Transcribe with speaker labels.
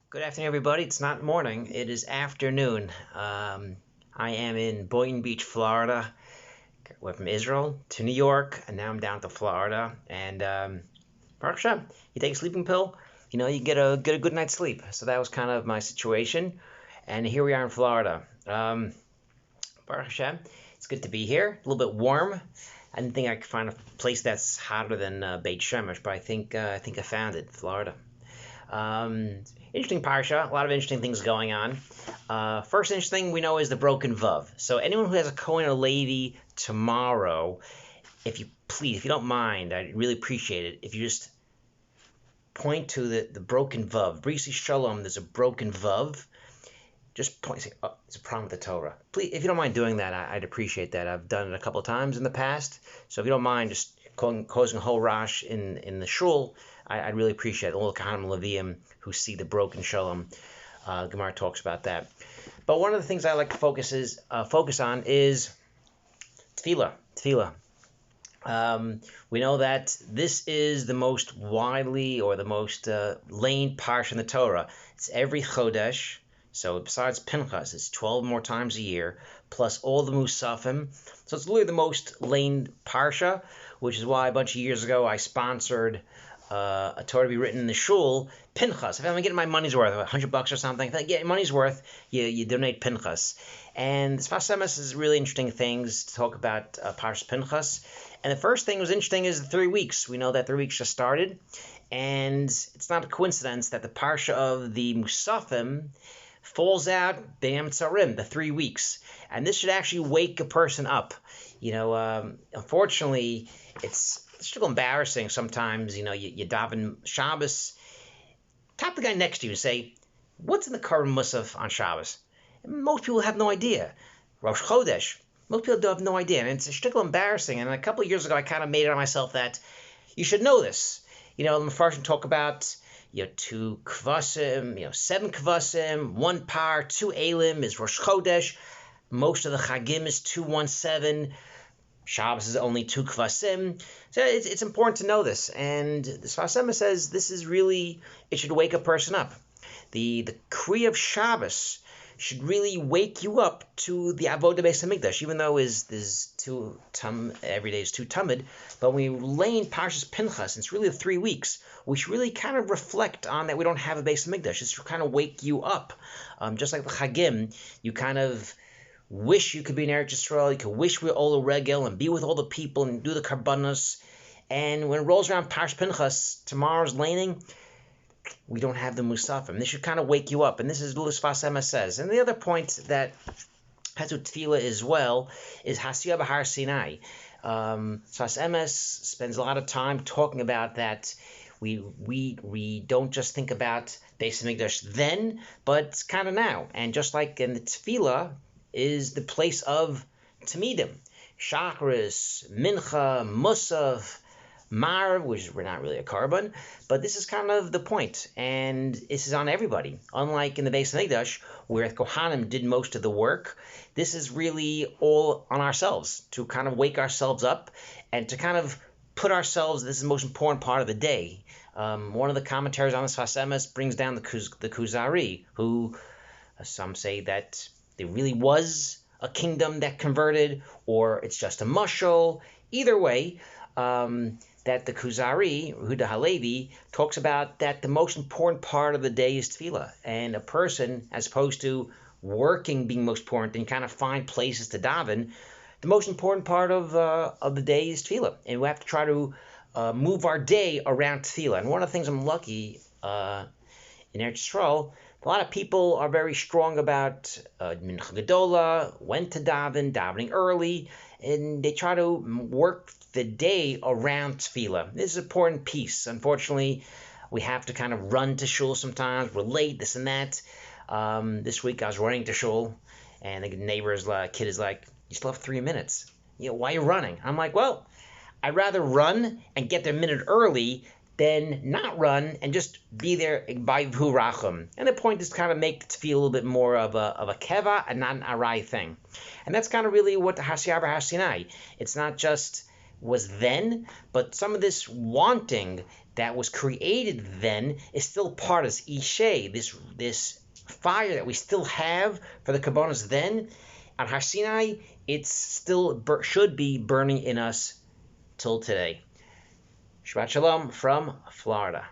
Speaker 1: Good afternoon, everybody. It's not morning, it is afternoon. I am in Boynton Beach, Florida. Went from Israel to New York, and now I'm down to Florida. And Baruch Hashem, you take a sleeping pill, you get a good night's sleep. So that was kind of my situation. And here we are in Florida. Baruch Hashem, it's good to be here. A little bit warm. I didn't think I could find a place that's hotter than Beit Shemesh, but I think I found it, Florida. Interesting parsha, a lot of interesting things going on. First interesting thing we know is the broken vav. So anyone who has a Kohen or Levi tomorrow, if you don't mind, I'd really appreciate it if you just point to the broken vav. Brisi Shalom, there's a broken vav. Just point, say, oh, it's a problem with the Torah. Please, if you don't mind doing that, I'd appreciate that. I've done it a couple of times in the past, so if you don't mind just causing a whole rash in the shul, I'd really appreciate it. The little Kahanim Leviim who see the broken shalom. Gemara talks about that. But one of the things I like to focus on is tefillah. We know that this is the most widely or the most laned parsha in the Torah. It's every chodesh. So besides Pinchas, it's 12 more times a year, plus all the Musafim. So it's literally the most laned parsha, which is why a bunch of years ago I sponsored a Torah to be written in the shul, Pinchas. If I'm getting my money's worth, $100 or something, if I get your money's worth, you donate Pinchas. And this Sfas Emes is really interesting things to talk about Parshas Pinchas. And the first thing was interesting is the 3 weeks. We know that 3 weeks just started, and it's not a coincidence that the parsha of the Musafim falls out B'Yam Tzarim, the 3 weeks. And this should actually wake a person up. Unfortunately, it's still embarrassing sometimes. You daven Shabbos, tap the guy next to you and say, what's in the Korban Musaf on Shabbos? And most people have no idea. Rosh Chodesh, most people have no idea. And it's a shtickle embarrassing. And a couple of years ago, I kind of made it on myself that you should know this. The Mefarshim talk about 2 kvasim, 7 kvasim, 1 par, 2 elim is Rosh Chodesh. Most of the Chagim is 217. Shabbos is only 2 kvasim. So it's important to know this. And the Sfas Emes says this is really, it should wake a person up. The Kriya of Shabbos should really wake you up to the Avodah Beis Hamikdash, even though every day is 2 Tamid. But when we lay in Parshas Pinchas, it's really the 3 weeks, we should really kind of reflect on that we don't have a Beis Hamikdash. It should kind of wake you up. Just like the Chagim, you kind of wish you could be in Eretz Yisrael, you could wish we were all regel and be with all the people and do the karbanos. And when it rolls around Parshas Pinchas, tomorrow's laning, we don't have the Musafim. This should kind of wake you up. And this is what Sfas Emes says. And the other point that has with tefillah as well is Hasiyah B'Har Sinai. Sfas Emes spends a lot of time talking about that. We don't just think about Beis Hamikdash then, but kind of now. And just like in the tefillah is the place of Tamidim, Shachris, Mincha, Musaf, Mar, which we're not really a carbon, but this is kind of the point, and this is on everybody. Unlike in the Beis Hamikdash, where Kohanim did most of the work, this is really all on ourselves, to kind of wake ourselves up, and to kind of put ourselves, this is the most important part of the day. One of the commentaries on the Sfas Emes brings down the Kuzari, who some say that there really was a kingdom that converted, or it's just a mushal. Either way, that the Kuzari, Yehuda Halevi, talks about that the most important part of the day is tefillah. And a person, as opposed to working being most important and kind of find places to daven, the most important part of the day is tefillah. And we have to try to move our day around tefillah. And one of the things I'm lucky in Eretz Yisrael, a lot of people are very strong about Mincha Gedola, when to davening early, and they try to work the day around tefillah. This is an important piece. Unfortunately, we have to kind of run to shul sometimes. We're late, this and that. This week I was running to shul, and the neighbor's kid is like, you still have 3 minutes. Why are you running? I'm like, well, I'd rather run and get there a minute early than not run and just be there by Vurachim. And the point is to kind of make it feel a little bit more of a keva and not an arai thing. And that's kind of really what the Hasiyah B'Har Sinai. It's not just was then, but some of this wanting that was created then is still part of this Ishay, this fire that we still have for the Kabbanas then on Har Sinai. It's still should be burning in us till today. Shabbat Shalom from Florida.